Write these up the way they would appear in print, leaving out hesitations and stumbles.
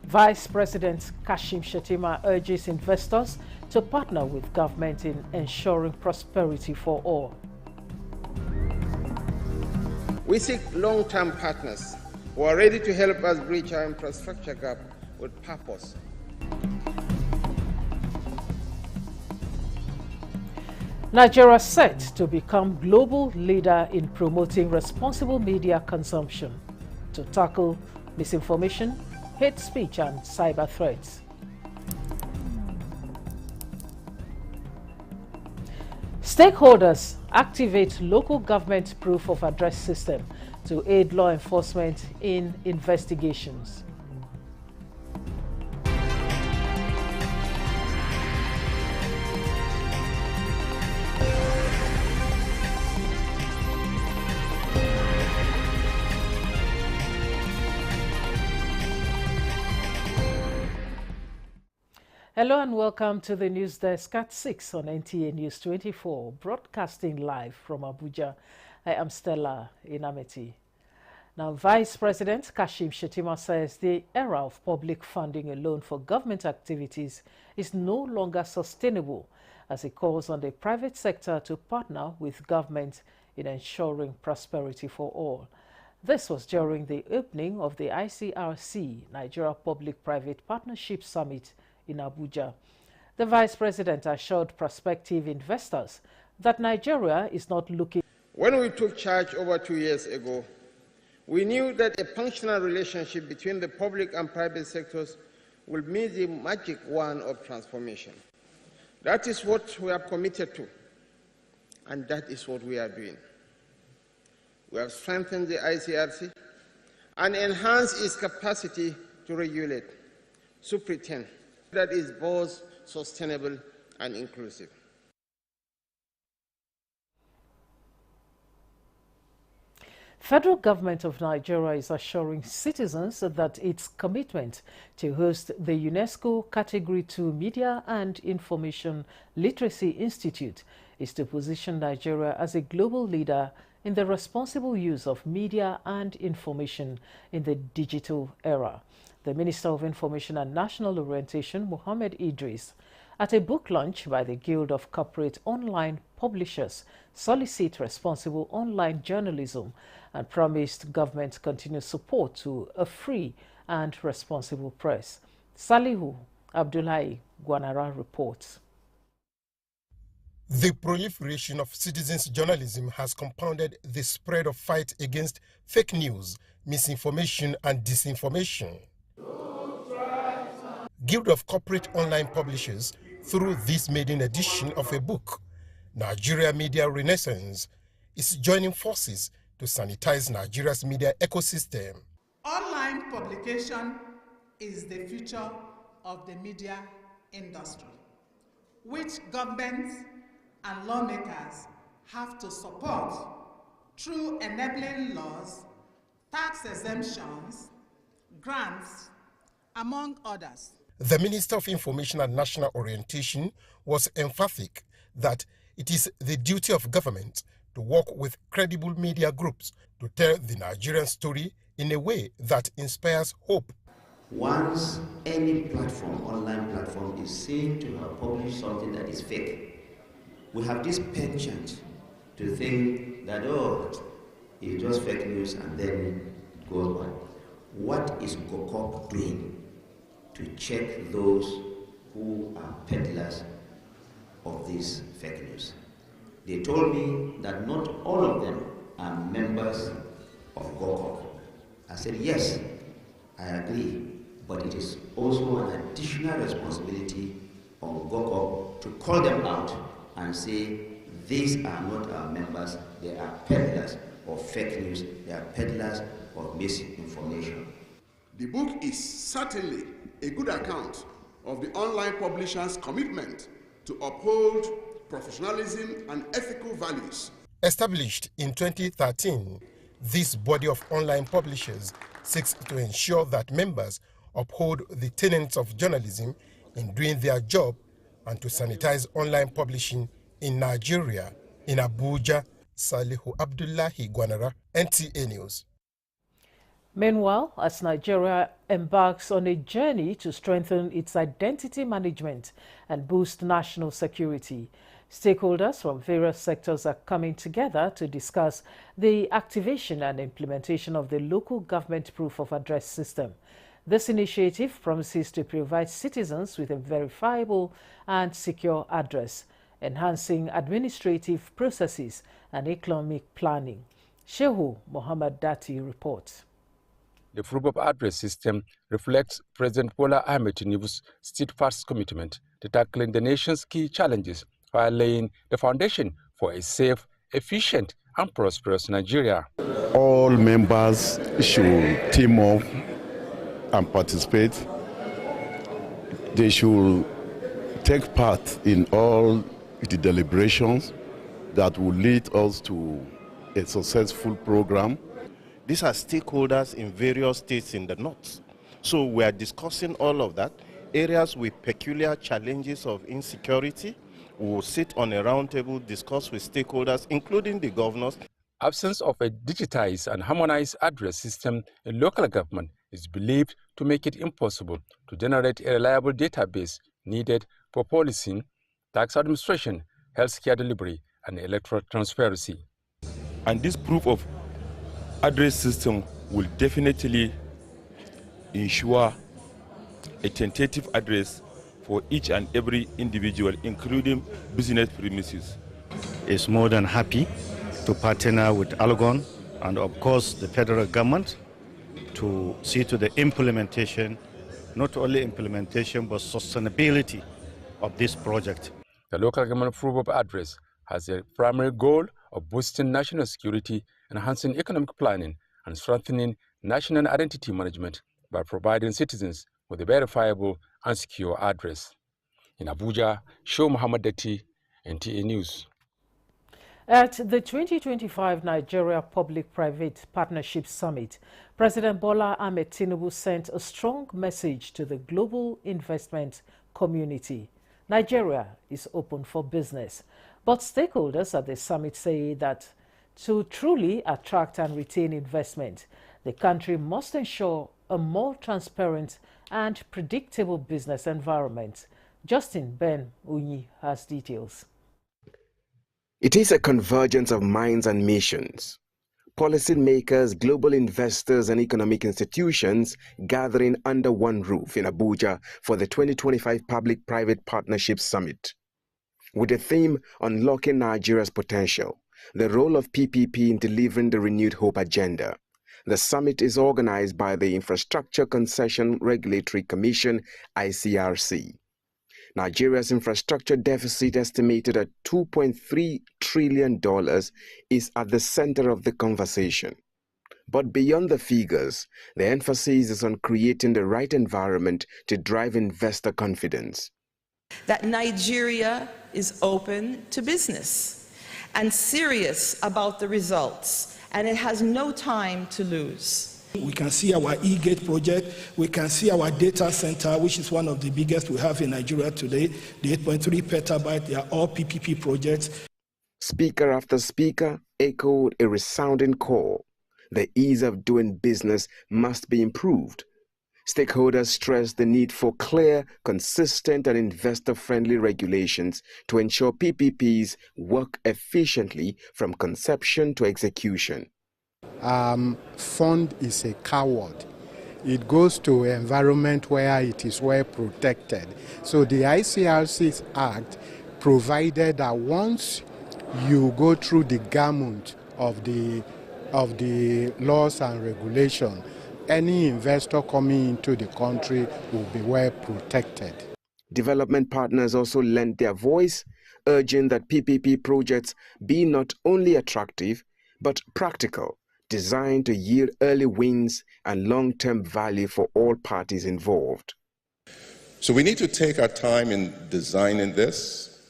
Vice President Kashim Shettima urges investors to partner with government in ensuring prosperity for all. We seek long-term partners who are ready to help us bridge our infrastructure gap with purpose. Nigeria set to become global leader in promoting responsible media consumption to tackle misinformation, hate speech and cyber threats. Stakeholders activate local government proof of address system to aid law enforcement in investigations. Hello and welcome to the News Desk at 6 on NTA News 24, broadcasting live from Abuja. I am Stella Inameti. Now, Vice President Kashim Shettima says the era of public funding alone for government activities is no longer sustainable, as he calls on the private sector to partner with government in ensuring prosperity for all. This was during the opening of the ICRC, Nigeria Public-Private Partnership Summit in Abuja. The Vice President assured prospective investors that Nigeria is not looking. When we took charge over 2 years ago, we knew that a functional relationship between the public and private sectors will be the magic wand of transformation. That is what we are committed to, and that is what we are doing. We have strengthened the ICRC and enhanced its capacity to regulate, superintend, that is both sustainable and inclusive. Federal government of Nigeria is assuring citizens that its commitment to host the UNESCO Category 2 Media and Information Literacy Institute is to position Nigeria as a global leader in the responsible use of media and information in the digital era. The Minister of Information and National Orientation, Mohammed Idris, at a book launch by the Guild of Corporate Online Publishers, solicit responsible online journalism and promised government continued support to a free and responsible press. Salihu Abdullahi Gwanara reports. The proliferation of citizens' journalism has compounded the spread of fight against fake news, misinformation and disinformation. Guild of Corporate Online Publishers, through this maiden edition of a book, Nigeria Media Renaissance, is joining forces to sanitize Nigeria's media ecosystem. Online publication is the future of the media industry, which governments and lawmakers have to support through enabling laws, tax exemptions, grants, among others. The Minister of Information and National Orientation was emphatic that it is the duty of government to work with credible media groups to tell the Nigerian story in a way that inspires hope. Once any platform, online platform, is seen to have published something that is fake, we have this penchant to think that, oh, it's just fake news and then it goes on. What is GOCOP doing to check those who are peddlers of this fake news? They told me that not all of them are members of GOCOP. I said, yes, I agree, but it is also an additional responsibility on GOCOP to call them out and say, these are not our members, they are peddlers of fake news, they are peddlers of misinformation. The book is certainly a good account of the online publisher's commitment to uphold professionalism and ethical values. Established in 2013, this body of online publishers seeks to ensure that members uphold the tenets of journalism in doing their job and to sanitize online publishing in Nigeria. In Abuja, Salihu Abdullahi Gwanara, NTA News. Meanwhile, as Nigeria embarks on a journey to strengthen its identity management and boost national security, stakeholders from various sectors are coming together to discuss the activation and implementation of the local government proof of address system. This initiative promises to provide citizens with a verifiable and secure address, enhancing administrative processes and economic planning. Shehu Mohammed Dati reports. The proof of address system reflects President Bola Ahmed Tinubu's steadfast commitment to tackling the nation's key challenges while laying the foundation for a safe, efficient, and prosperous Nigeria. All members should team up and participate. They should take part in all the deliberations that will lead us to a successful program. These are stakeholders in various states in the north. So we are discussing all of that. Areas with peculiar challenges of insecurity, we will sit on a round table, discuss with stakeholders, including the governors. Absence of a digitized and harmonized address system in local government is believed to make it impossible to generate a reliable database needed for policing, tax administration, healthcare delivery, and electoral transparency. And this proof of address system will definitely ensure a tentative address for each and every individual, including business premises. Is more than happy to partner with Algon and of course the federal government to see to the implementation, not only implementation but sustainability of this project. The local government proof of address has a primary goal of boosting national security, enhancing economic planning, and strengthening national identity management by providing citizens with a verifiable and secure address. In Abuja, Shehu Mohammed Dati, NTA News. At the 2025 Nigeria Public-Private Partnership Summit, President Bola Ahmed Tinubu sent a strong message to the global investment community. Nigeria is open for business, but stakeholders at the summit say that to truly attract and retain investment, the country must ensure a more transparent and predictable business environment. Justin Ben Unyi has details. It is a convergence of minds and missions. Policymakers, global investors, and economic institutions gathering under one roof in Abuja for the 2025 Public-Private Partnership Summit. With the theme Unlocking Nigeria's Potential, the role of PPP in delivering the Renewed Hope agenda. The summit is organized by the Infrastructure Concession Regulatory Commission, ICRC. Nigeria's infrastructure deficit, estimated at $2.3 trillion, is at the center of the conversation. But beyond the figures, the emphasis is on creating the right environment to drive investor confidence. That Nigeria is open to business and serious about the results, and it has no time to lose. We can see our e-Gate project, we can see our data center, which is one of the biggest we have in Nigeria today, the 8.3 petabyte, they are all PPP projects. Speaker after speaker echoed a resounding call. The ease of doing business must be improved. Stakeholders stressed the need for clear, consistent, and investor-friendly regulations to ensure PPPs work efficiently from conception to execution. Fund is a coward. It goes to an environment where it is well protected. So the ICRC Act provided that once you go through the gamut of the laws and regulation, any investor coming into the country will be well protected. Development partners also lent their voice, urging that PPP projects be not only attractive, but practical, designed to yield early wins and long-term value for all parties involved. So we need to take our time in designing this,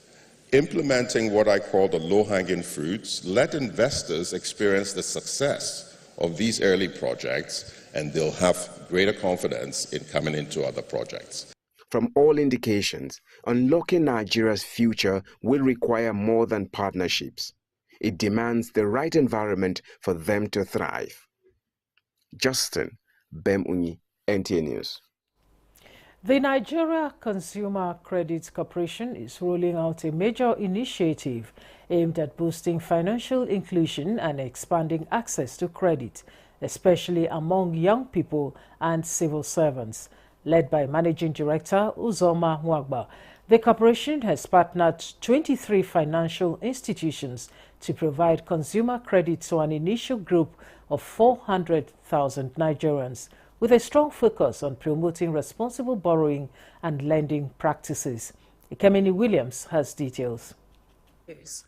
implementing what I call the low-hanging fruits, let investors experience the success of these early projects, and they'll have greater confidence in coming into other projects. From all indications, unlocking Nigeria's future will require more than partnerships. It demands the right environment for them to thrive. Justin Bemunyi, NTA News. The Nigeria Consumer Credit Corporation is rolling out a major initiative aimed at boosting financial inclusion and expanding access to credit, especially among young people and civil servants. Led by Managing Director Uzoma Nwagba, the corporation has partnered 23 financial institutions to provide consumer credit to an initial group of 400,000 Nigerians, with a strong focus on promoting responsible borrowing and lending practices. Ikemini Williams has details.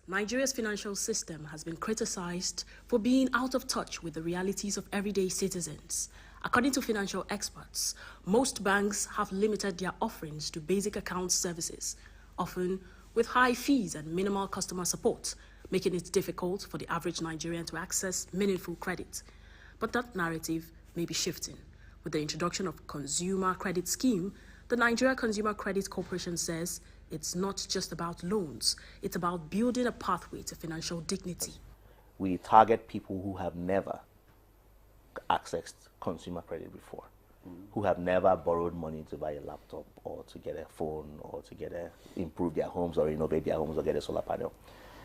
Nigeria's financial system has been criticized for being out of touch with the realities of everyday citizens. According to financial experts, most banks have limited their offerings to basic account services, often with high fees and minimal customer support, making it difficult for the average Nigerian to access meaningful credit. But that narrative may be shifting. With the introduction of Consumer Credit Scheme, the Nigeria Consumer Credit Corporation says it's not just about loans, it's about building a pathway to financial dignity. We target people who have never accessed consumer credit before, who have never borrowed money to buy a laptop or to get a phone or to improve their homes or renovate their homes or get a solar panel.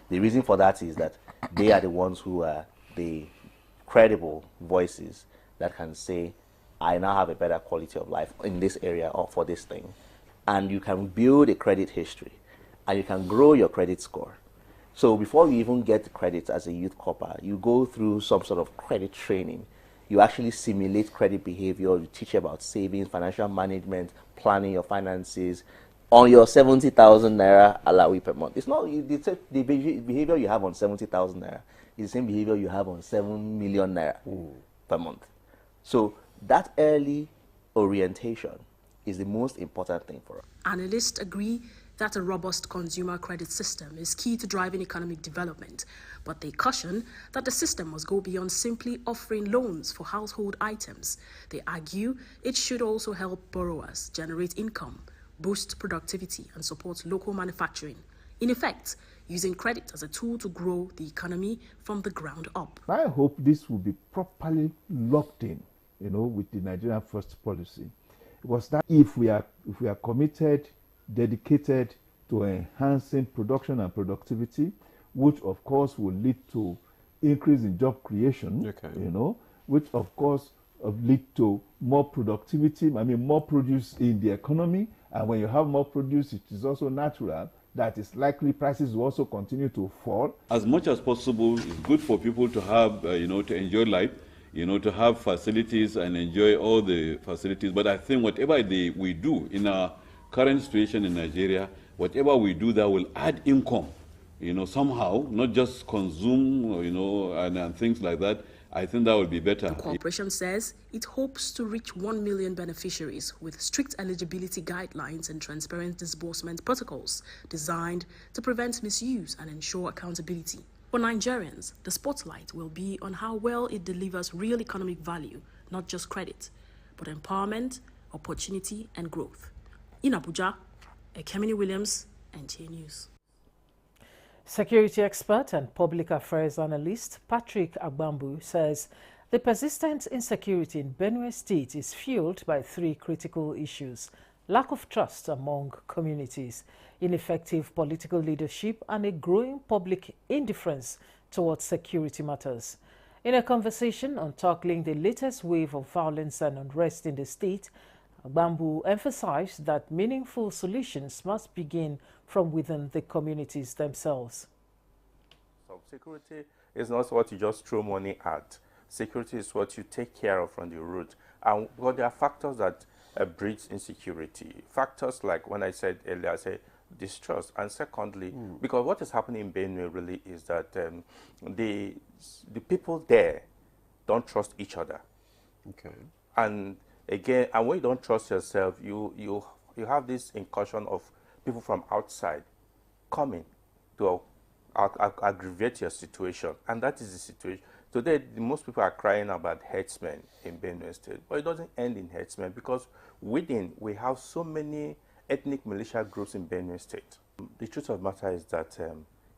The reason for that is that they are the ones who are the credible voices that can say, I now have a better quality of life in this area or for this thing. And you can build a credit history and you can grow your credit score. So before you even get credit as a youth corper, you go through some sort of credit training. You actually simulate credit behavior. You teach about savings, financial management, planning your finances on your 70,000 naira alawi per month. It's not the behavior you have on 70,000 naira is the same behavior you have on 7 million naira per month. So that early orientation is the most important thing for us. Analysts agree that a robust consumer credit system is key to driving economic development, but they caution that the system must go beyond simply offering loans for household items. They argue it should also help borrowers generate income, boost productivity, and support local manufacturing. In effect, using credit as a tool to grow the economy from the ground up. I hope this will be properly locked in, with the Nigerian First policy. Because that if we are committed, dedicated to enhancing production and productivity, which of course will lead to increase in job creation, which of course lead to more productivity, more produce in the economy. And when you have more produce, it is also natural that it's likely prices will also continue to fall. As much as possible, it's good for people to have, to enjoy life, to have facilities and enjoy all the facilities. But I think whatever we do in our current situation in Nigeria, whatever we do that will add income, somehow, not just consume, and things like that, I think that would be better. The corporation says it hopes to reach 1 million beneficiaries with strict eligibility guidelines and transparent disbursement protocols designed to prevent misuse and ensure accountability. For Nigerians, the spotlight will be on how well it delivers real economic value, not just credit, but empowerment, opportunity, and growth. In Abuja, Ekemini Williams, NTA News. Security expert and public affairs analyst Patrick Agbambu says the persistent insecurity in Benue State is fueled by three critical issues: lack of trust among communities, ineffective political leadership, and a growing public indifference towards security matters. In a conversation on tackling the latest wave of violence and unrest in the state, Agbambu emphasized that meaningful solutions must begin from within the communities themselves. So security is not what you just throw money at. Security is what you take care of from the root. And well, there are factors that breed insecurity. Factors like when I said earlier, I said distrust. And secondly, because what is happening in Benue really is that the people there don't trust each other. Okay. And again, and when you don't trust yourself, you have this incursion of people from outside coming to aggravate your situation. And that is the situation. Today, most people are crying about herdsmen in Benue State, but it doesn't end in herdsmen because within we have so many ethnic militia groups in Benue State. The truth of the matter is that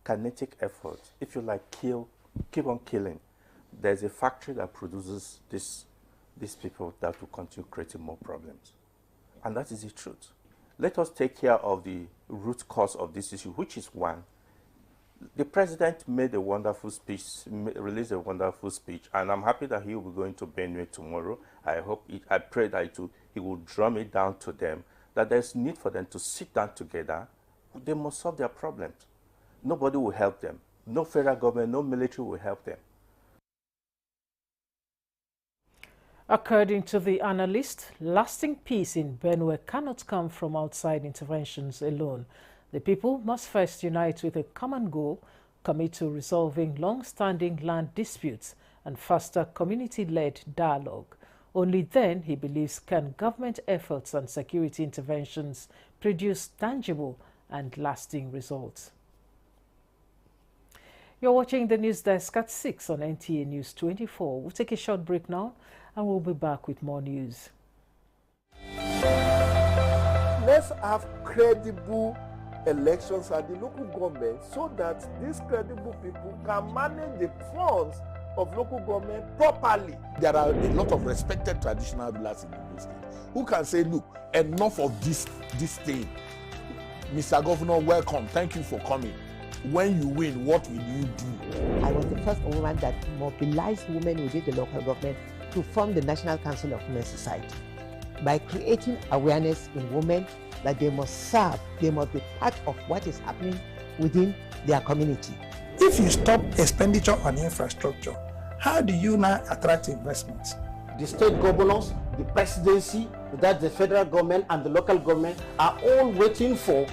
kinetic effort, if you like, keep on killing. There's a factory that produces this these people that will continue creating more problems. And that is the truth. Let us take care of the root cause of this issue, which is one. The president made a wonderful speech, released a wonderful speech, and I'm happy that he will be going to Benue tomorrow. I pray that he will drum it down to them, that there's need for them to sit down together. They must solve their problems. Nobody will help them. No federal government, no military will help them. According to the analyst, lasting peace in Benue cannot come from outside interventions alone. The people must first unite with a common goal, commit to resolving long-standing land disputes and foster community-led dialogue. Only then, he believes, can government efforts and security interventions produce tangible and lasting results. You're watching the News Desk at 6 on NTA News 24. We'll take a short break now and we'll be back with more news. Let's have credible elections at the local government so that these credible people can manage the funds of local government properly. There are a lot of respected traditional rulers in the state who can say, look, enough of this thing. Mr. Governor, welcome. Thank you for coming. When you win, what will you do? I was the first woman that mobilized women within the local government to form the National Council of Women Society by creating awareness in women that they must serve, they must be part of what is happening within their community. If you stop expenditure on infrastructure, how do you now attract investments? The state governors, the presidency, that the federal government and the local government are all waiting for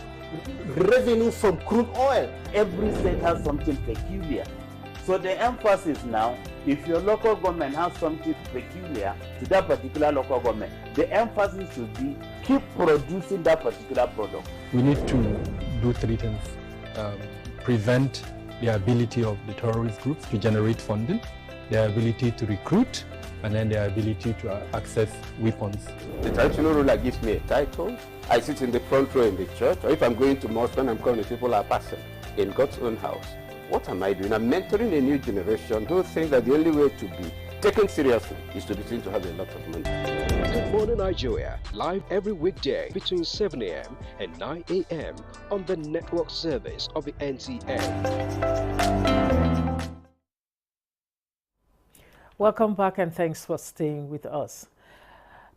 revenue from crude oil. Every state has something peculiar. So the emphasis now, if your local government has something peculiar to that particular local government, the emphasis should be keep producing that particular product. We need to do three things. Prevent the ability of the terrorist groups to generate funding, their ability to recruit, and then their ability to access weapons. The traditional ruler gives me a title. I sit in the front row in the church, or if I'm going to mosque, when I'm calling, people are passing in God's own house. What am I doing? I'm mentoring a new generation who think that the only way to be taken seriously is to be seen to have a lot of money. Good Morning Nigeria, live every weekday between 7 a.m. and 9 a.m. on the network service of the NTA. Welcome back and thanks for staying with us.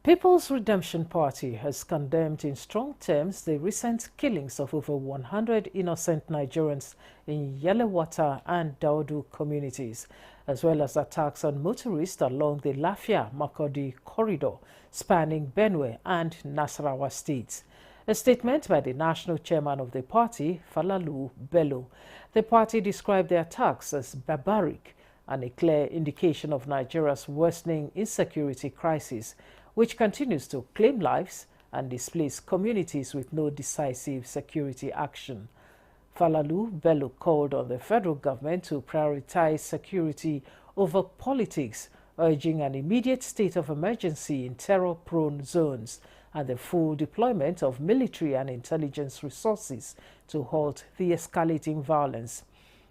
People's Redemption Party has condemned in strong terms the recent killings of over 100 innocent Nigerians in Yelewata and Daudu communities, as well as attacks on motorists along the Lafia-Makurdi corridor spanning Benue and Nasarawa states. A statement by the national chairman of the party, Falalu Bello. The party described the attacks as barbaric and a clear indication of Nigeria's worsening insecurity crisis, which continues to claim lives and displace communities with no decisive security action. Falalu Bello called on the federal government to prioritize security over politics, urging an immediate state of emergency in terror-prone zones and the full deployment of military and intelligence resources to halt the escalating violence.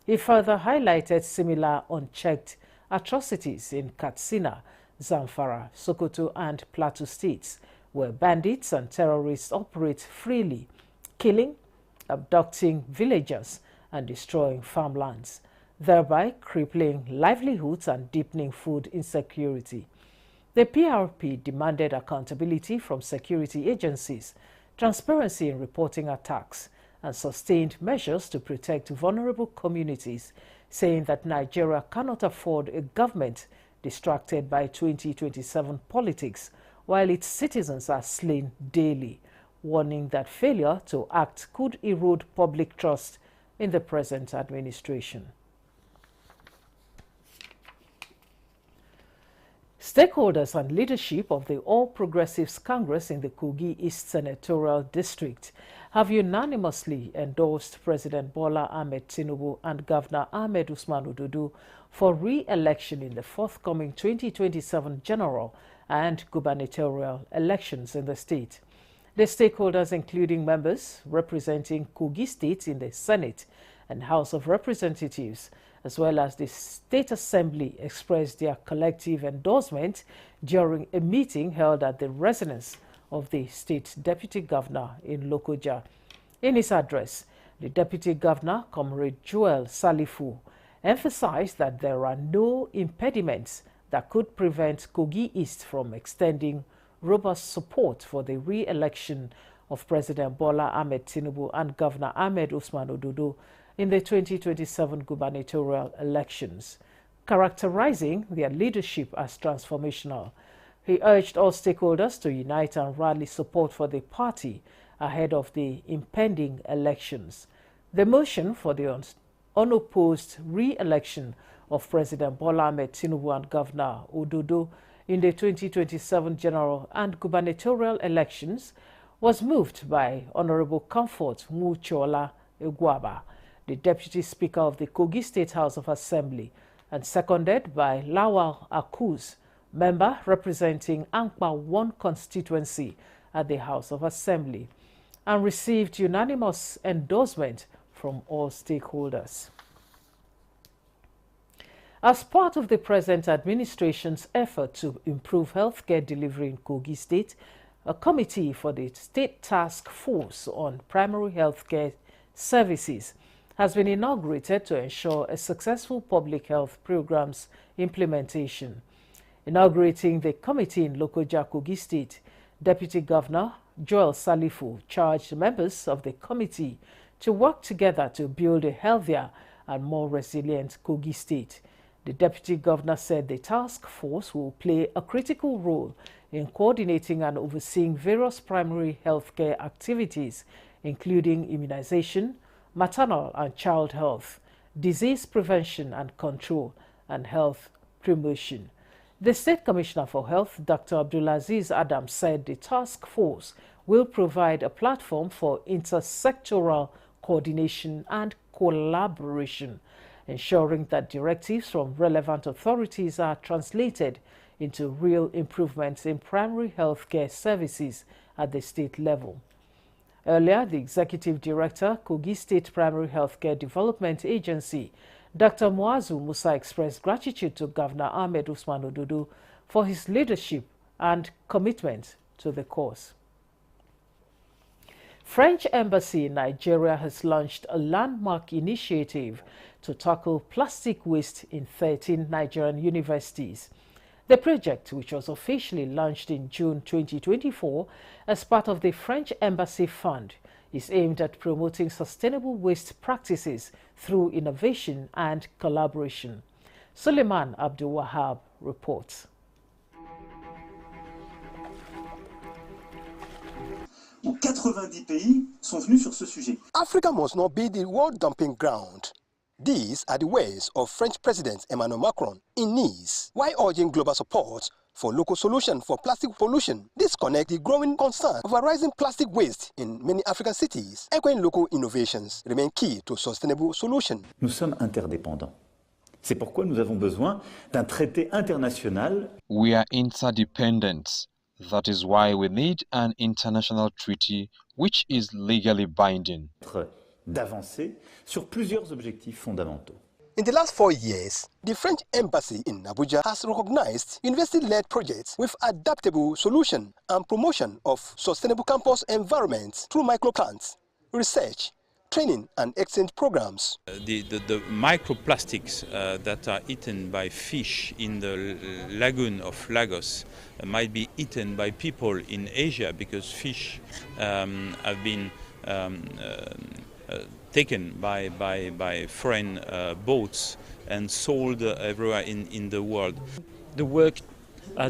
He further highlighted similar unchecked atrocities in Katsina, Zamfara, Sokoto and Plateau states, where bandits and terrorists operate freely, killing, abducting villagers and destroying farmlands, thereby crippling livelihoods and deepening food insecurity. The PRP demanded accountability from security agencies, transparency in reporting attacks, and sustained measures to protect vulnerable communities, saying that Nigeria cannot afford a government distracted by 2027 politics while its citizens are slain daily, warning that failure to act could erode public trust in the present administration. Stakeholders and leadership of the All Progressives Congress in the Kogi East Senatorial District have unanimously endorsed President Bola Ahmed Tinubu and Governor Ahmed Usman Ododo for re-election in the forthcoming 2027 general and gubernatorial elections in the state. The stakeholders, including members representing Kogi State in the Senate and House of Representatives, as well as the State Assembly, expressed their collective endorsement during a meeting held at the residence of the State Deputy Governor in Lokoja. In his address, the Deputy Governor, Comrade Joel Salifu, emphasized that there are no impediments that could prevent Kogi East from extending robust support for the re-election of President Bola Ahmed Tinubu and Governor Ahmed Usman Ododo in the 2027 gubernatorial elections, characterizing their leadership as transformational. He urged all stakeholders to unite and rally support for the party ahead of the impending elections. The motion for the unopposed re-election of President Bola Ahmed Tinubu and Governor Ododo in the 2027 general and gubernatorial elections was moved by Honorable Comfort Muchola Egwaba, the Deputy Speaker of the Kogi State House of Assembly, and seconded by Lawal Akuz, member representing Ankpa 1 constituency at the House of Assembly, and received unanimous endorsement from all stakeholders. As part of the present administration's effort to improve healthcare delivery in Kogi State, a committee for the State Task Force on Primary Healthcare Services has been inaugurated to ensure a successful public health program's implementation. Inaugurating the committee in Lokoja, Kogi State, Deputy Governor Joel Salifu charged members of the committee to work together to build a healthier and more resilient Kogi State. The Deputy Governor said the task force will play a critical role in coordinating and overseeing various primary healthcare activities, including immunization, maternal and child health, disease prevention and control, and health promotion. The State Commissioner for Health, Dr. Abdulaziz Adam, said the task force will provide a platform for intersectoral coordination and collaboration, ensuring that directives from relevant authorities are translated into real improvements in primary healthcare services at the state level. Earlier, the Executive Director, Kogi State Primary Healthcare Development Agency, Dr. Muazu Musa, expressed gratitude to Governor Ahmed Usman Ododo for his leadership and commitment to the cause. French Embassy in Nigeria has launched a landmark initiative to tackle plastic waste in 13 Nigerian universities. The project, which was officially launched in June 2024 as part of the French Embassy Fund, is aimed at promoting sustainable waste practices through innovation and collaboration. Suleiman Abdul Wahab reports. 90 pays sont venus sur ce sujet. Africa must not be the world dumping ground. These are the words of French President Emmanuel Macron in Nice, while urging global support for local solutions for plastic pollution. This connects the growing concern of a rising plastic waste in many African cities. Echoing local innovations remain key to sustainable solutions. Nous sommes interdépendants. C'est pourquoi nous avons besoin d'un traité international. We are interdependent. That is why we need an international treaty which is legally binding. D'avancer sur plusieurs objectifs fondamentaux. In the last 4 years, the French Embassy in Abuja has recognized university-led projects with adaptable solution and promotion of sustainable campus environments through microplants, research, training and exchange programs. The microplastics that are eaten by fish in the lagoon of Lagos might be eaten by people in Asia because fish have been taken by foreign boats and sold everywhere in the world. The work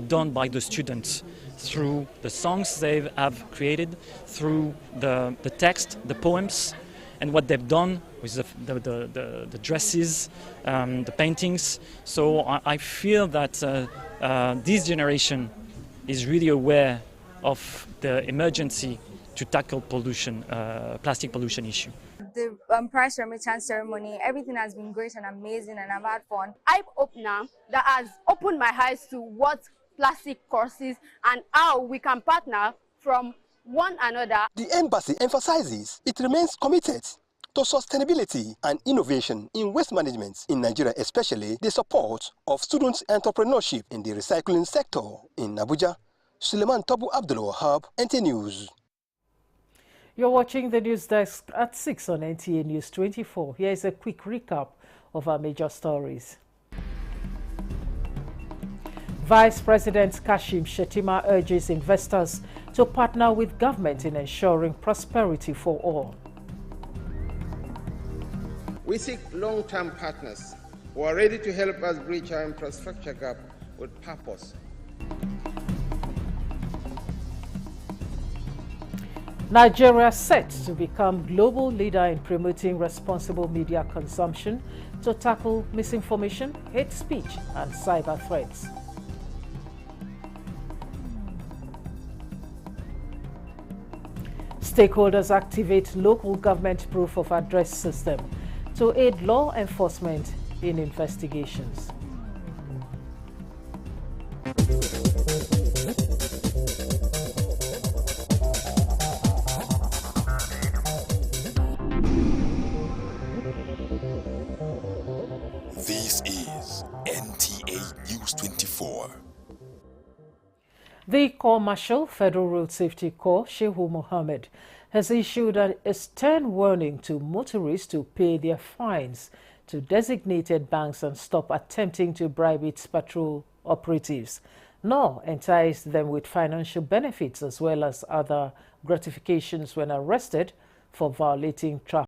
done by the students through the songs they have created, through the text, the poems, and what they've done with the dresses, the paintings. So I feel that this generation is really aware of the emergency to tackle pollution, plastic pollution issue. The prize remittance ceremony, everything has been great and amazing, and I've had fun. Eye opener that has opened my eyes to what plastic causes and how we can partner from one another. The embassy emphasizes it remains committed to sustainability and innovation in waste management in Nigeria, especially the support of student entrepreneurship in the recycling sector. In Abuja, Suleiman Tabu Abdul Wahab, NTA News. You're watching the news desk at 6 on NTA News 24. Here is a quick recap of our major stories. Vice President Kashim Shettima urges investors to partner with government in ensuring prosperity for all. We seek long-term partners who are ready to help us bridge our infrastructure gap with purpose. Nigeria set to become global leader in promoting responsible media consumption to tackle misinformation, hate speech, and cyber threats. Stakeholders activate local government proof of address system to aid law enforcement in investigations. This is NTA News 24. The Corps Marshal, Federal Road Safety Corps, Shehu Mohammed, has issued a stern warning to motorists to pay their fines to designated banks and stop attempting to bribe its patrol operatives, nor entice them with financial benefits as well as other gratifications when arrested for violating traffic.